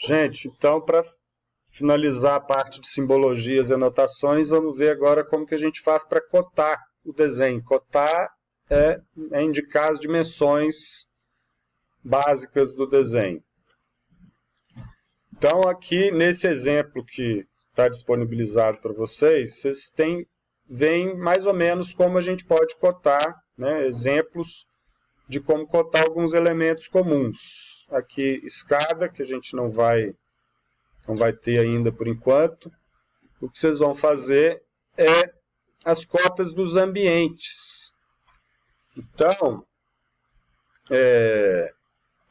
Gente, então, para finalizar a parte de simbologias e anotações, vamos ver agora como que a gente faz para cotar o desenho. Cotar é indicar as dimensões básicas do desenho. Então, aqui nesse exemplo que está disponibilizado para vocês, vocês veem mais ou menos como a gente pode cotar, né, exemplos de como cotar alguns elementos comuns. Aqui, escada, que a gente não vai ter ainda por enquanto. O que vocês vão fazer é as cotas dos ambientes. Então,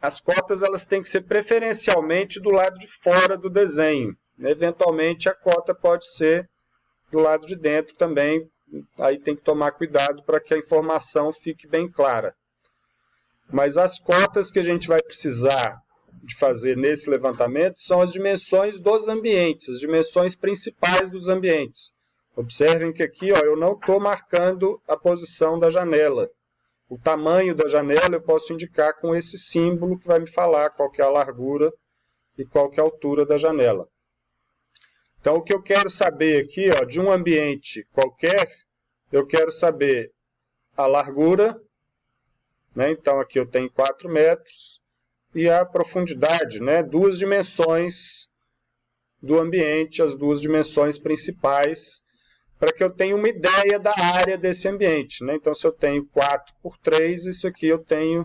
as cotas elas têm que ser preferencialmente do lado de fora do desenho. Eventualmente, a cota pode ser do lado de dentro também. Aí tem que tomar cuidado para que a informação fique bem clara. Mas as cotas que a gente vai precisar de fazer nesse levantamento são as dimensões dos ambientes, as dimensões principais dos ambientes. Observem que aqui eu não estou marcando a posição da janela. O tamanho da janela eu posso indicar com esse símbolo que vai me falar qual que é a largura e qual que é a altura da janela. Então, o que eu quero saber aqui, de um ambiente qualquer, eu quero saber a largura, né? Então, aqui eu tenho 4 metros, e a profundidade, né? 2 dimensões do ambiente, as 2 dimensões principais, para que eu tenha uma ideia da área desse ambiente, né? Então, se eu tenho 4 por 3, isso aqui eu tenho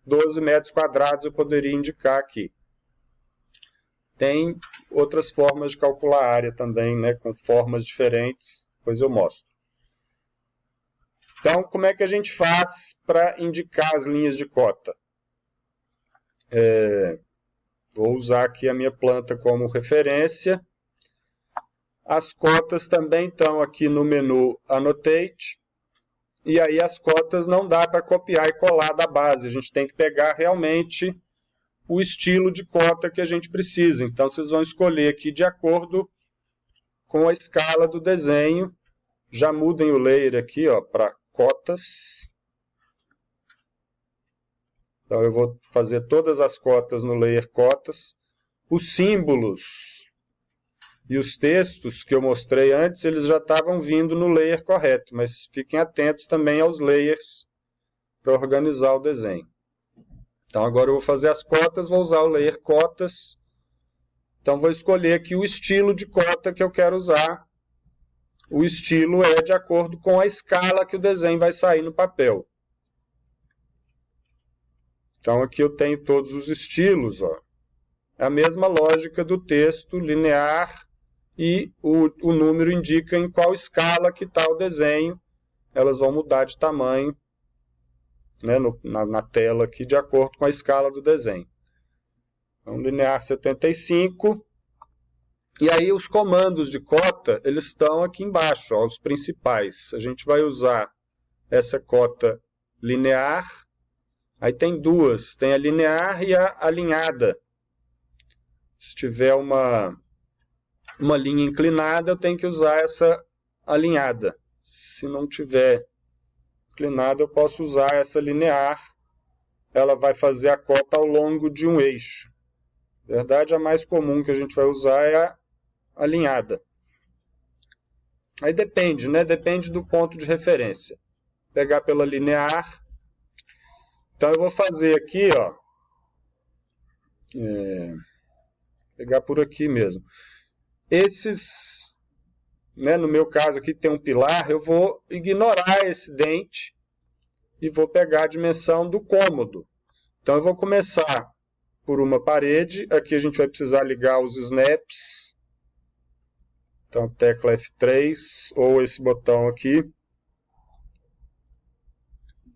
12 metros quadrados, eu poderia indicar aqui. Tem outras formas de calcular a área também, né? Com formas diferentes, depois eu mostro. Então, como é que a gente faz para indicar as linhas de cota? Vou usar aqui a minha planta como referência. As cotas também estão aqui no menu Annotate. E aí as cotas não dá para copiar e colar da base. A gente tem que pegar realmente o estilo de cota que a gente precisa. Então, vocês vão escolher aqui de acordo com a escala do desenho. Já mudem o layer aqui para cotas. Então, eu vou fazer todas as cotas no layer cotas. Os símbolos e os textos que eu mostrei antes, eles já estavam vindo no layer correto, mas fiquem atentos também aos layers para organizar o desenho. Então, agora eu vou fazer as cotas, vou usar o layer cotas. Então, vou escolher aqui o estilo de cota que eu quero usar. O estilo é de acordo com a escala que o desenho vai sair no papel. Então, aqui eu tenho todos os estilos. É a mesma lógica do texto linear e o número indica em qual escala que está o desenho. Elas vão mudar de tamanho, né, na tela aqui, de acordo com a escala do desenho. Então, linear 75. E aí os comandos de cota, eles estão aqui embaixo, os principais. A gente vai usar essa cota linear. Aí tem duas, tem a linear e a alinhada. Se tiver uma linha inclinada, eu tenho que usar essa alinhada. Se não tiver inclinada, eu posso usar essa linear. Ela vai fazer a cota ao longo de um eixo. Na verdade, a mais comum que a gente vai usar é a alinhada. Aí depende, né? Depende do ponto de referência. Vou pegar pela linear. Então, eu vou fazer aqui, pegar por aqui mesmo. Esses, né, no meu caso aqui tem um pilar, eu vou ignorar esse dente e vou pegar a dimensão do cômodo. Então, eu vou começar por uma parede. Aqui a gente vai precisar ligar os snaps. Então, tecla F3 ou esse botão aqui.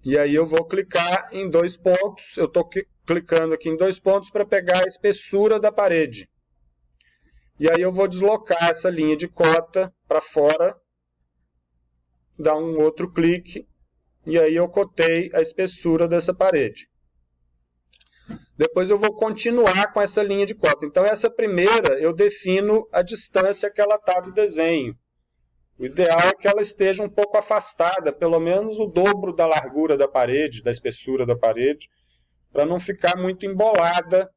E aí eu vou clicar em 2 pontos. Eu estou clicando aqui em 2 pontos para pegar a espessura da parede. E aí eu vou deslocar essa linha de cota para fora. Dar um outro clique. E aí eu cotei a espessura dessa parede. Depois eu vou continuar com essa linha de cota. Então essa primeira eu defino a distância que ela está do desenho. O ideal é que ela esteja um pouco afastada, pelo menos o dobro da largura da parede, da espessura da parede, para não ficar muito embolada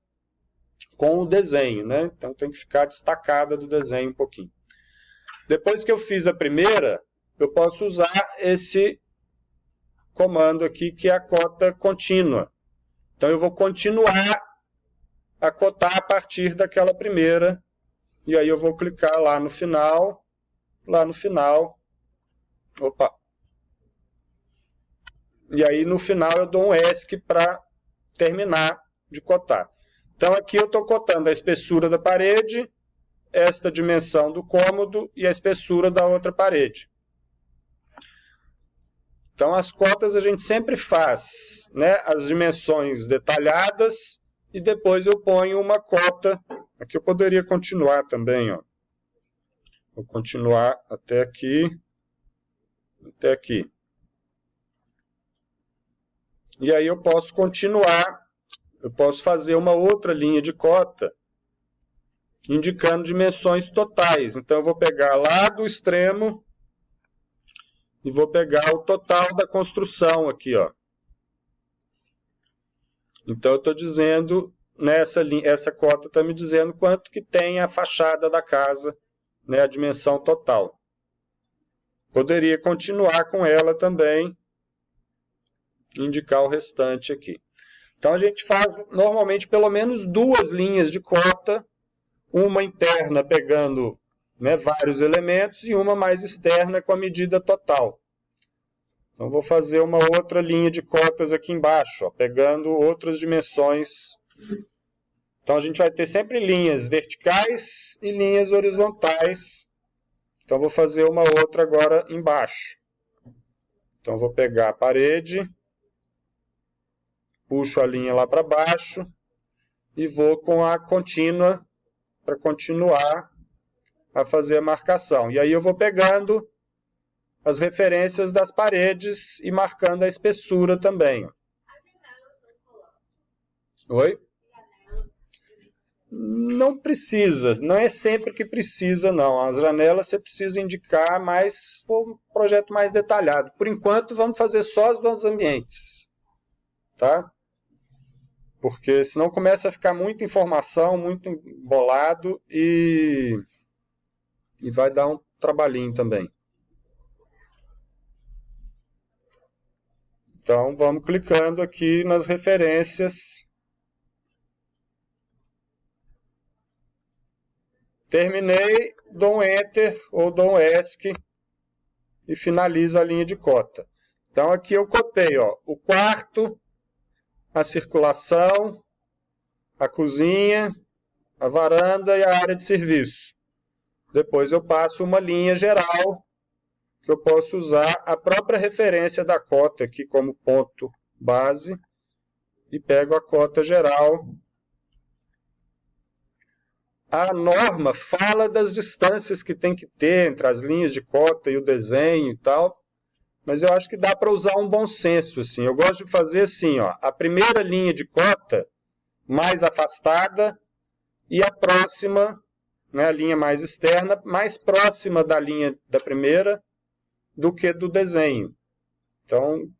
com o desenho, né? Então tem que ficar destacada do desenho um pouquinho. Depois que eu fiz a primeira, eu posso usar esse comando aqui, que é a cota contínua. Então eu vou continuar a cotar a partir daquela primeira, e aí eu vou clicar lá no final, opa, e aí no final eu dou um ESC para terminar de cotar. Então aqui eu estou cotando a espessura da parede, esta dimensão do cômodo e a espessura da outra parede. Então as cotas a gente sempre faz, né, as dimensões detalhadas e depois eu ponho uma cota. Aqui eu poderia continuar também, ó. Vou continuar até aqui, até aqui. E aí eu posso continuar, eu posso fazer uma outra linha de cota, indicando dimensões totais. Então eu vou pegar lá do extremo e vou pegar o total da construção aqui, ó. Então eu estou dizendo, essa cota está me dizendo quanto que tem a fachada da casa, né, a dimensão total. Poderia continuar com ela também, indicar o restante aqui. Então a gente faz normalmente pelo menos duas linhas de cota, uma interna pegando, né, vários elementos e uma mais externa com a medida total. Então vou fazer uma outra linha de cotas aqui embaixo, ó, pegando outras dimensões. Então a gente vai ter sempre linhas verticais e linhas horizontais. Então vou fazer uma outra agora embaixo. Então vou pegar a parede, puxo a linha lá para baixo e vou com a contínua para continuar a fazer a marcação. E aí eu vou pegando as referências das paredes e marcando a espessura também. Oi? Não precisa, não é sempre que precisa, não. As janelas você precisa indicar, mas for um projeto mais detalhado. Por enquanto, vamos fazer só os dois ambientes, tá? Porque senão começa a ficar muita informação, muito embolado e vai dar um trabalhinho também. Então, vamos clicando aqui nas referências. Terminei, dou um Enter ou dou um ESC e finalizo a linha de cota. Então, aqui eu cotei, ó, o quarto, a circulação, a cozinha, a varanda e a área de serviço. Depois eu passo uma linha geral, que eu posso usar a própria referência da cota aqui como ponto base, e pego a cota geral. A norma fala das distâncias que tem que ter entre as linhas de cota e o desenho e tal, mas eu acho que dá para usar um bom senso, assim. Eu gosto de fazer assim, ó, a primeira linha de cota mais afastada e a próxima, né, a linha mais externa, mais próxima da linha da primeira do que do desenho. Então, o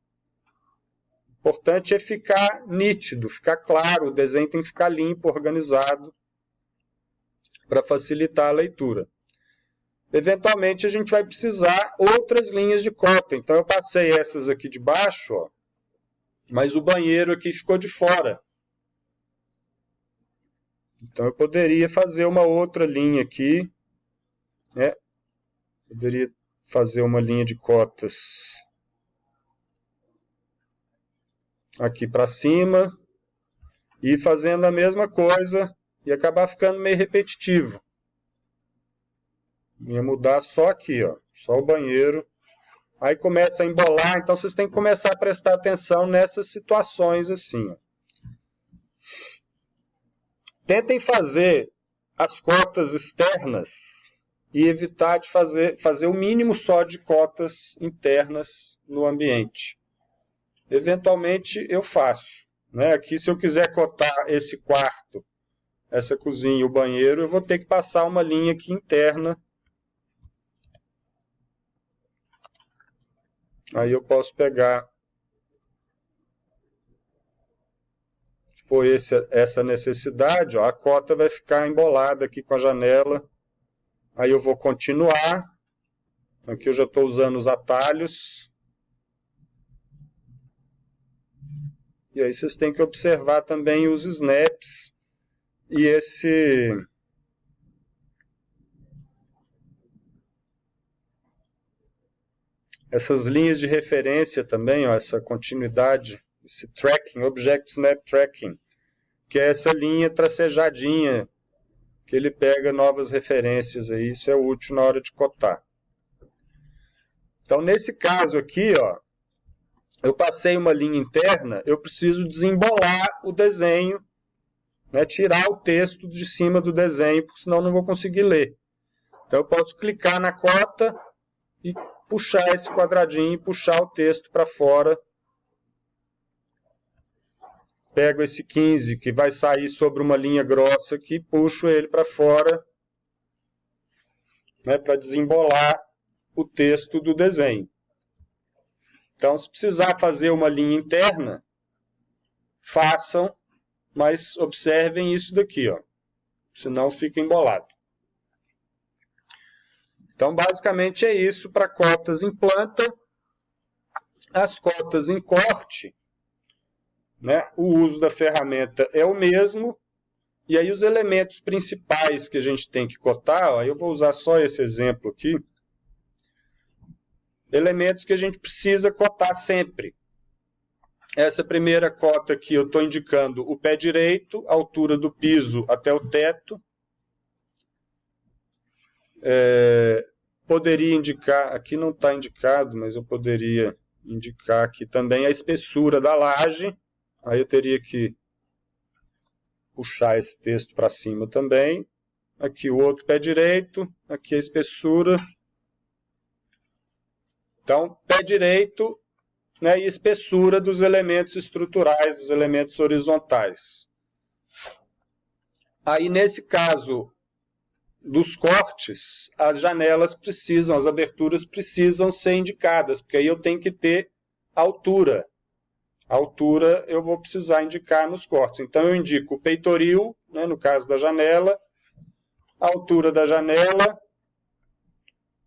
importante é ficar nítido, ficar claro, o desenho tem que ficar limpo, organizado, para facilitar a leitura. Eventualmente, a gente vai precisar outras linhas de cota. Então, eu passei essas aqui de baixo, ó, mas o banheiro aqui ficou de fora. Então, eu poderia fazer uma outra linha aqui, né? Poderia fazer uma linha de cotas aqui para cima, e ir fazendo a mesma coisa e acabar ficando meio repetitivo. Ia mudar só aqui, ó, só o banheiro. Aí começa a embolar, então vocês têm que começar a prestar atenção nessas situações assim, ó. Tentem fazer as cotas externas e evitar de fazer o mínimo só de cotas internas no ambiente. Eventualmente eu faço, né? Aqui, se eu quiser cotar esse quarto, essa cozinha e o banheiro, eu vou ter que passar uma linha aqui interna. Aí eu posso pegar, for essa necessidade, ó, a cota vai ficar embolada aqui com a janela. Aí eu vou continuar. Aqui eu já estou usando os atalhos. E aí vocês têm que observar também os snaps e essas linhas de referência também, ó, essa continuidade, esse tracking, Object Snap Tracking, que é essa linha tracejadinha, que ele pega novas referências aí, isso é útil na hora de cotar. Então, nesse caso aqui, ó, eu passei uma linha interna, eu preciso desembolar o desenho, né, tirar o texto de cima do desenho, porque senão eu não vou conseguir ler. Então, eu posso clicar na cota e puxar esse quadradinho e puxar o texto para fora. Pego esse 15, que vai sair sobre uma linha grossa aqui, puxo ele para fora, né, para desembolar o texto do desenho. Então, se precisar fazer uma linha interna, façam, mas observem isso daqui, ó, senão fica embolado. Então, basicamente é isso para cotas em planta. As cotas em corte, né, o uso da ferramenta é o mesmo. E aí os elementos principais que a gente tem que cotar, ó, eu vou usar só esse exemplo aqui. Elementos que a gente precisa cotar sempre. Essa primeira cota aqui eu estou indicando o pé direito, a altura do piso até o teto. Poderia indicar, aqui não está indicado, mas eu poderia indicar aqui também a espessura da laje. Aí eu teria que puxar esse texto para cima também. Aqui o outro pé direito, aqui a espessura. Então, pé direito, né, e espessura dos elementos estruturais, dos elementos horizontais. Aí, nesse caso dos cortes, as janelas precisam, as aberturas precisam ser indicadas, porque aí eu tenho que ter altura. A altura eu vou precisar indicar nos cortes. Então, eu indico o peitoril, né, no caso da janela, a altura da janela,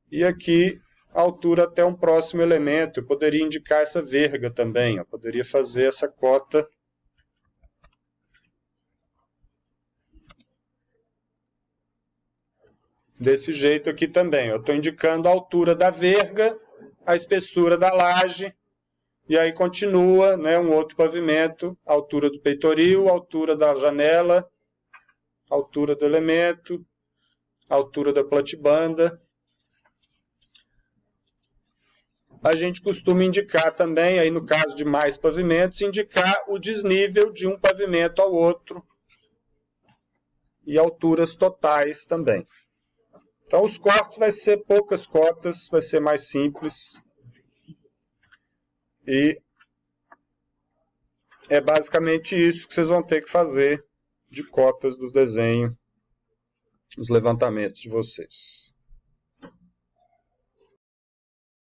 e aqui a altura até um próximo elemento. Eu poderia indicar essa verga também, eu poderia fazer essa cota desse jeito aqui também. Eu estou indicando a altura da verga, a espessura da laje, e aí continua, né, um outro pavimento, a altura do peitoril, a altura da janela, a altura do elemento, a altura da platibanda. A gente costuma indicar também, aí no caso de mais pavimentos, indicar o desnível de um pavimento ao outro e alturas totais também. Então, os cortes vai ser poucas cotas, vai ser mais simples. E é basicamente isso que vocês vão ter que fazer de cotas do desenho, os levantamentos de vocês.